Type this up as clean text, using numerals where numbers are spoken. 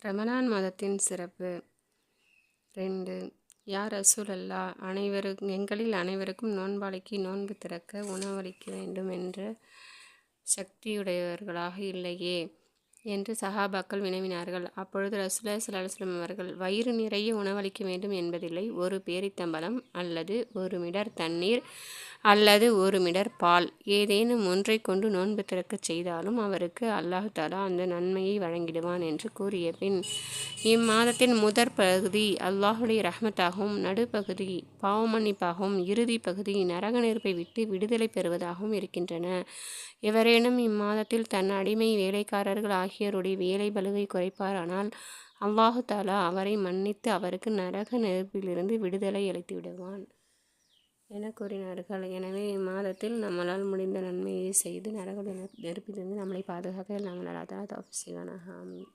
ரமலான் மாதத்தின் சிறப்பு 2. யா ரசூலல்லா, எங்களில் அனைவருக்கும் நோன்பாளிக்கு நோன்பு திறக்க உணவளிக்க வேண்டும் என்ற சக்தியுடையவர்களாக இல்லையே என்று சஹாபாக்கள் வினவினார்கள். அப்பொழுது ரசூலுல்லாஹி ஸல்லல்லாஹு அலைஹி வஸல்லம் அவர்கள், வயிறு நிறைய உணவளிக்க வேண்டும் என்பதில்லை, ஒரு பேரித்தம்பழம் அல்லது ஒரு மிடர் தண்ணீர் அல்லது ஒரு மிடர் பால் ஏதேனும் ஒன்றை கொண்டு நோன்பு திறக்கச் செய்தாலும் அவருக்கு அல்லாஹ் தஆலா அந்த நன்மையை வழங்கிடுவான் என்று கூறிய பின், இம்மாதத்தின் முதற் பகுதி அல்லாஹுடைய ரஹ்மத்தாகவும், நடுப்பகுதி பாவமன்னிப்பாகவும், இறுதி பகுதி நரக நெருப்பை விட்டு விடுதலை பெறுவதாகவும் இருக்கின்றன. எவரேனும் இம்மாதத்தில் தன் அடிமை வேலைக்காரர்கள் ஆகியோருடைய வேலை பளுவை குறைப்பாரானால் அல்லாஹு தஆலா அவரை மன்னித்து அவருக்கு நரக நெருப்பிலிருந்து விடுதலை அளித்து விடுவான் என கூறினார்கள். எனவே இம்மாதத்தில் நம்மளால் முடிந்த நன்மையை செய்து நரக நெருப்பிலிருந்து நம்மளை பாதுகாக்க நாம் தஆலா தௌஃபீக் செய்வானாக. ஆமீன்.